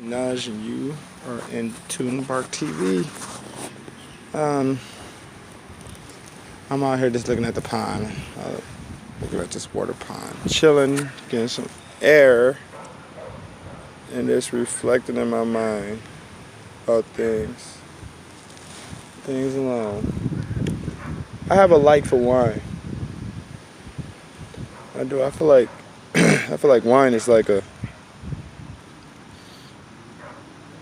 Naj and you are in Toonbark TV. I'm out here just looking at the pond, looking at this water pond, chilling, getting some air, and just reflecting in my mind about things alone. I have a like for wine. I do. I feel like wine is like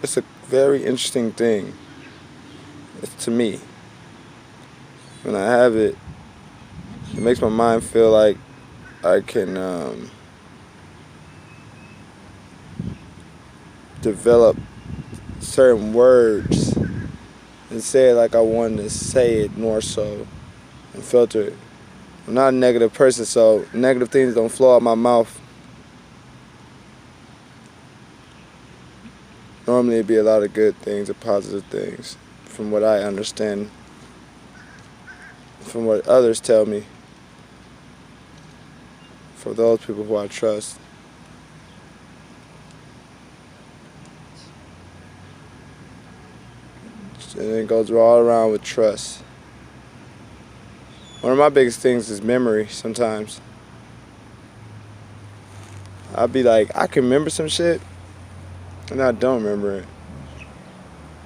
it's a very interesting thing. It's, to me, when I have it, it makes my mind feel like I can develop certain words and say it like I wanted to say it more so and filter it. I'm not a negative person, so negative things don't flow out my mouth. Normally it'd be a lot of good things or positive things from what I understand, from what others tell me, for those people who I trust. And it goes all around with trust. One of my biggest things is memory sometimes. I'll be like, I can remember some shit, and I don't remember it.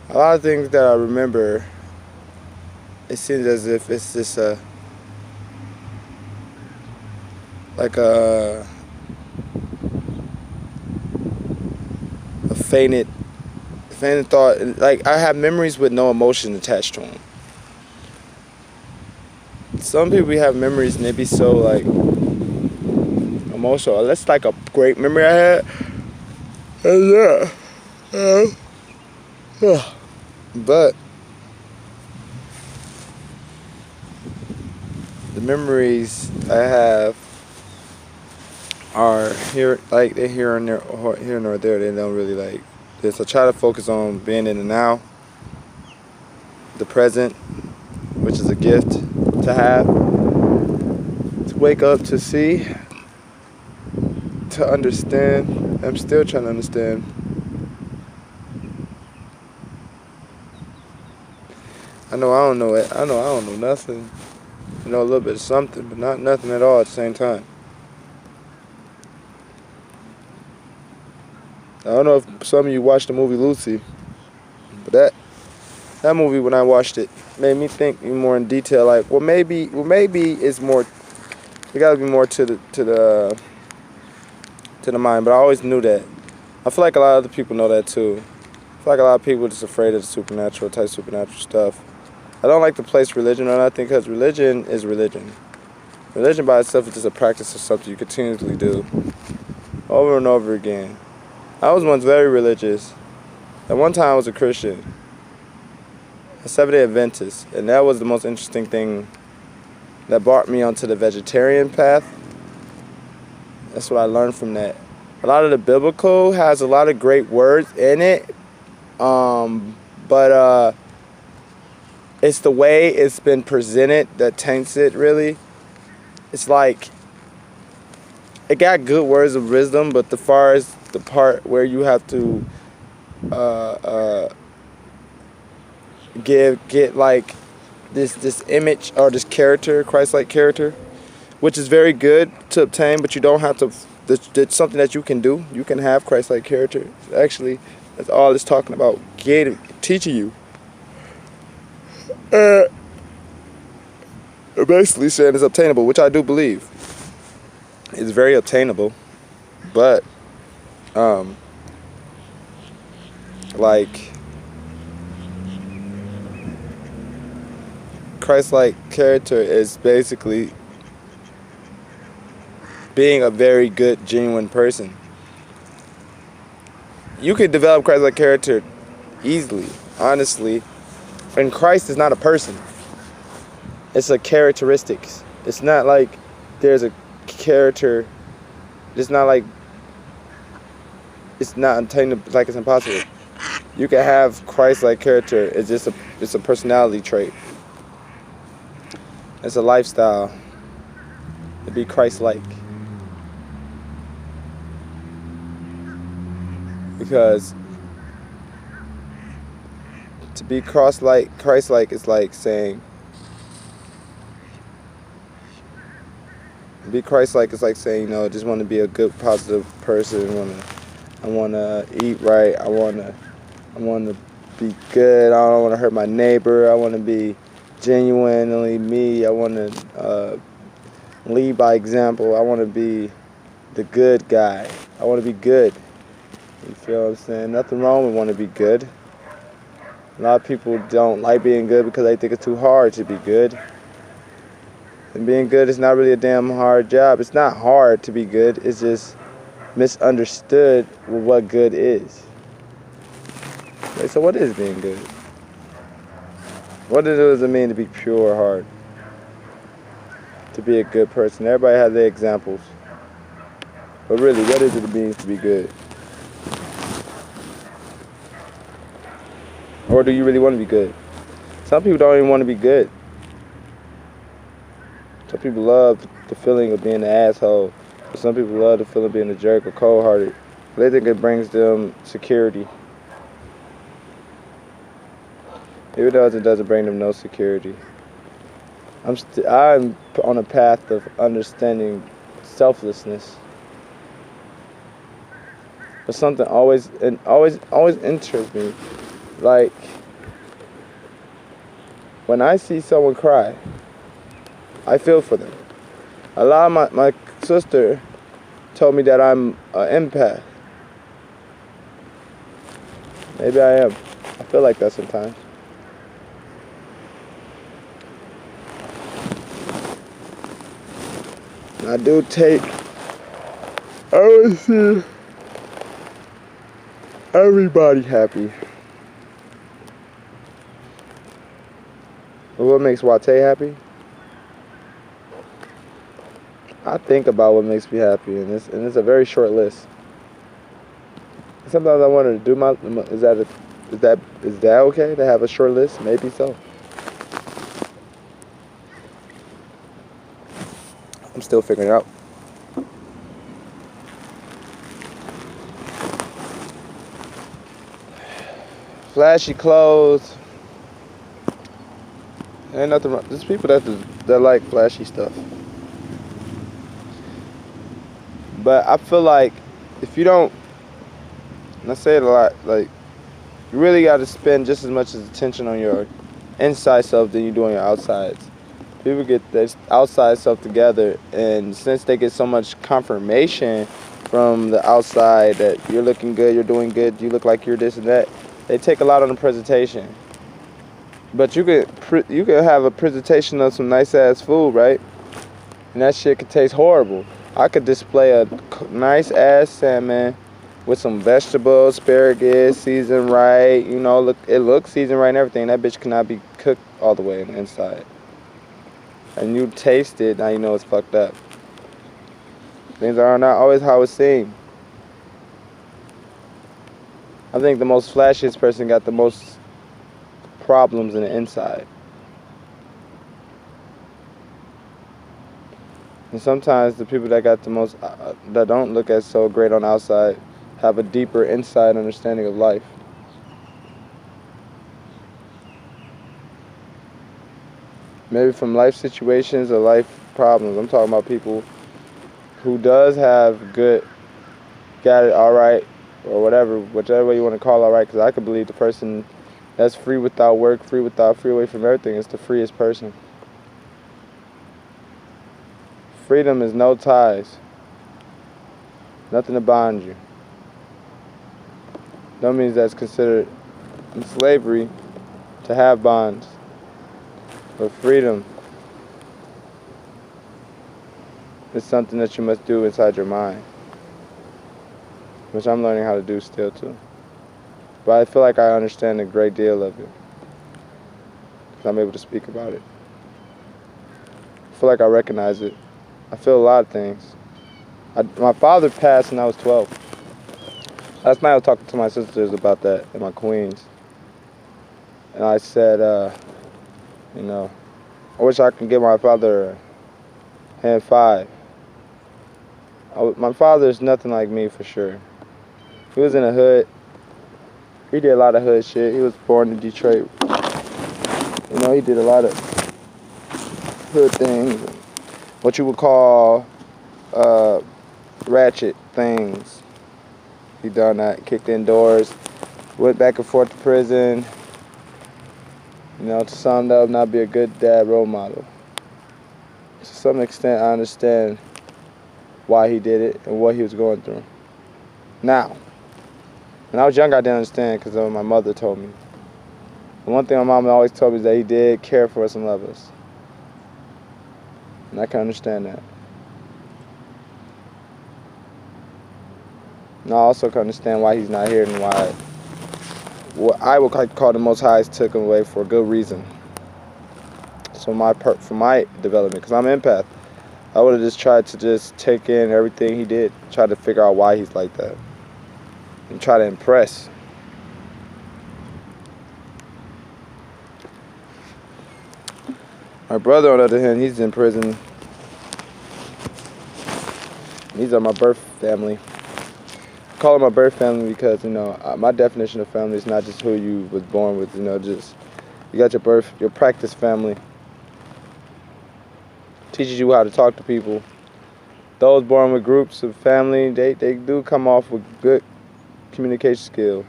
A lot of things that I remember, it seems as if it's just like a fainted thought. Like, I have memories with no emotion attached to them. Some people have memories and they be so like emotional. That's like a great memory I had. And but the memories I have are here, like they're here and there, here and there. They don't really like this. I try to focus on being in the now, the present, which is a gift to have, to wake up, to see, to understand. I'm still trying to understand. I know I don't know it. I know I don't know nothing. I know a little bit of something, but not nothing at all at the same time. I don't know if some of you watched the movie Lucy, but that movie, when I watched it, made me think more in detail. Like, well, maybe it's more. There got to be more to the mind. But I always knew that. I feel like a lot of other people know that too. I feel like a lot of people are just afraid of the supernatural stuff. I don't like to place religion on that thing, because religion is religion. Religion by itself is just a practice of something you continuously do over and over again. I was once very religious. At one time I was a Christian, a Seventh-day Adventist, and that was the most interesting thing that brought me onto the vegetarian path. That's what I learned from that. A lot of the biblical has a lot of great words in it, but it's the way it's been presented that taints it, really. It's like, it got good words of wisdom, but the far as the part where you have to get like this image or this character, Christ-like character, which is very good to obtain, but you don't have to. It's something that you can do. You can have Christ-like character. Actually, that's all it's talking about, teaching you. Basically saying it's obtainable, which I do believe. It's very obtainable, but like Christ-like character is basically being a very good, genuine person. You could develop Christ-like character easily, honestly. And Christ is not a person. It's a characteristics. It's not like there's a character. It's not like it's not attainable, like it's impossible. You can have Christ-like character. It's just it's a personality trait. It's a lifestyle. To be Christ-like. Because To be Christ-like is like saying, be Christ-like is like saying, I just want to be a good, positive person. I want to eat right. I want to be good. I don't want to hurt my neighbor. I want to be genuinely me. I want to lead by example. I want to be the good guy. I want to be good. You feel what I'm saying? Nothing wrong with wanting to be good. A lot of people don't like being good because they think it's too hard to be good. And being good is not really a damn hard job. It's not hard to be good. It's just misunderstood what good is. Okay, so what is being good? What does it mean to be pure or hard? To be a good person. Everybody has their examples. But really, what is it mean to be good? Or do you really want to be good? Some people don't even want to be good. Some people love the feeling of being an asshole. But some people love the feeling of being a jerk or cold-hearted. They think it brings them security. Even though it doesn't bring them no security. I'm on a path of understanding selflessness. But something always interests me. Like, when I see someone cry, I feel for them. A lot of my sister told me that I'm an empath. Maybe I am. I feel like that sometimes. I do take, I always see everybody happy. But what makes Wate happy? I think about what makes me happy, and it's a very short list. Sometimes I wonder, is that okay to have a short list? Maybe so. I'm still figuring it out. Flashy clothes. Ain't nothing wrong. There's people that like flashy stuff. But I feel like if you don't, and I say it a lot, like, you really got to spend just as much attention on your inside self than you do on your outsides. People get their outside self together, and since they get so much confirmation from the outside that you're looking good, you're doing good, you look like you're this and that, they take a lot on the presentation. But you could have a presentation of some nice ass food, right? And that shit could taste horrible. I could display a nice ass salmon with some vegetables, asparagus, seasoned right. It looks seasoned right and everything. That bitch cannot be cooked all the way on the inside. And you taste it, now you know it's fucked up. Things are not always how it seems. I think the most flashiest person got the most problems in the inside. And sometimes the people that got the most, that don't look as so great on the outside, have a deeper inside understanding of life. Maybe from life situations or life problems. I'm talking about people who does have got it all right, or whichever way you want to call it all right, because I could believe the person that's free without work, free away from everything is the freest person. Freedom is no ties. Nothing to bond you. That means that's considered slavery to have bonds. But freedom is something that you must do inside your mind, which I'm learning how to do still too. But I feel like I understand a great deal of it, because I'm able to speak about it. I feel like I recognize it. I feel a lot of things. My father passed when I was 12. Last night I was talking to my sisters about that and my queens. And I said, I wish I could give my father a hand five. My father is nothing like me for sure. He was in the hood. He did a lot of hood shit. He was born in Detroit. You know, he did a lot of hood things, what you would call ratchet things. He done that, kicked in doors, went back and forth to prison. You know, to sum up, not be a good dad role model. To some extent, I understand why he did it and what he was going through. Now, when I was young, I didn't understand because my mother told me. The one thing my mom always told me is that he did care for us and love us. And I can understand that. And I also can understand why he's not here and why what I would call the Most High took him away for a good reason. So for my development, because I'm an empath, I would have just tried to just take in everything he did, try to figure out why he's like that, and try to impress. My brother, on the other hand, he's in prison. These are my birth family. I call it my birth family because, you know, my definition of family is not just who you was born with, you know, just you got your practice family. Teaches you how to talk to people. Those born with groups of family, they do come off with good communication skill.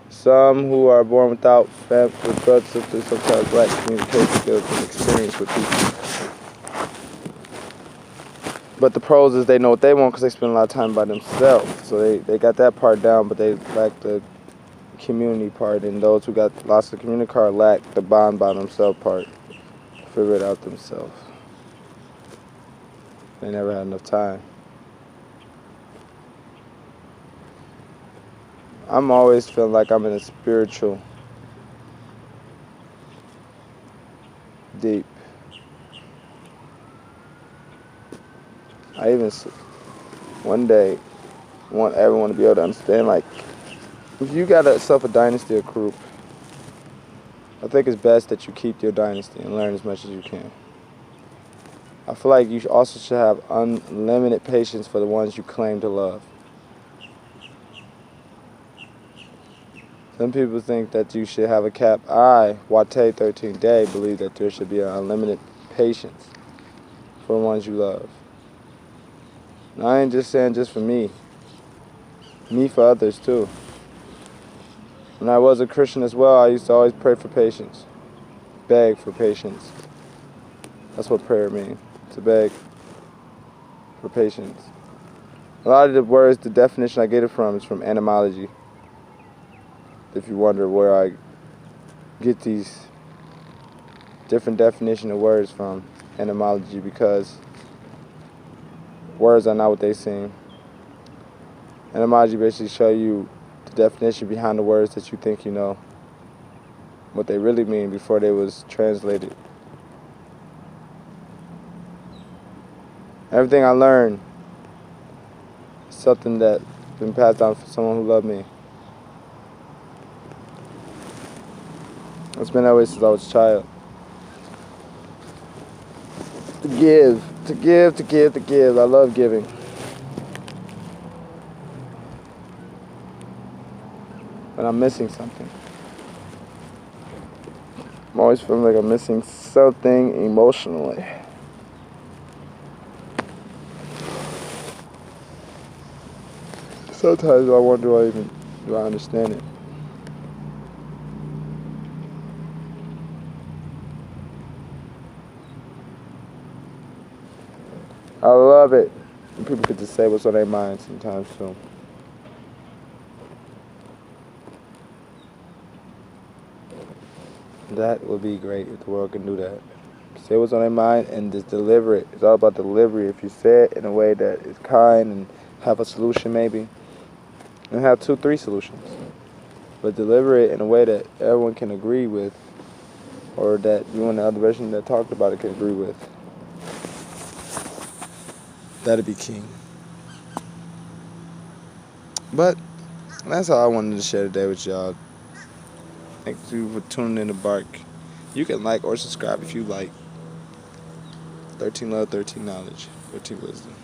Some who are born without with brothers, sisters, sometimes lack communication skills and experience with people. But the pros is they know what they want because they spend a lot of time by themselves. So they got that part down, but they lack the community part. And those who got lots of community card lack the bond by themselves part. Figure it out themselves. They never had enough time. I'm always feeling like I'm in a spiritual deep. I even one day want everyone to be able to understand, like, if you got yourself a dynasty or group, I think it's best that you keep your dynasty and learn as much as you can. I feel like you also should have unlimited patience for the ones you claim to love. Some people think that you should have a cap. I, Wate 13th Day, believe that there should be an unlimited patience for the ones you love. And I ain't just saying just for me for others too. When I was a Christian as well, I used to always pray for patience, beg for patience. That's what prayer means, to beg for patience. A lot of the words, the definition I get it from is from etymology. If you wonder where I get these different definition of words from, etymology, because words are not what they seem. Etymology basically show you the definition behind the words that you think you know, what they really mean before they was translated. Everything I learned is something that's been passed down from someone who loved me. It's been that way since I was a child. To give. I love giving. But I'm missing something. I'm always feeling like I'm missing something emotionally. Sometimes I wonder, do I understand it? I love it when people get to say what's on their mind sometimes too. That would be great if the world can do that. Say what's on their mind and just deliver it. It's all about delivery. If you say it in a way that is kind and have a solution maybe, and have 2-3 solutions, but deliver it in a way that everyone can agree with, or that you and the other person that talked about it can agree with. That'd be king. But that's all I wanted to share today with y'all. Thank you for tuning in to Bark. You can like or subscribe if you like. 13 Love, 13 Knowledge, 13 Wisdom.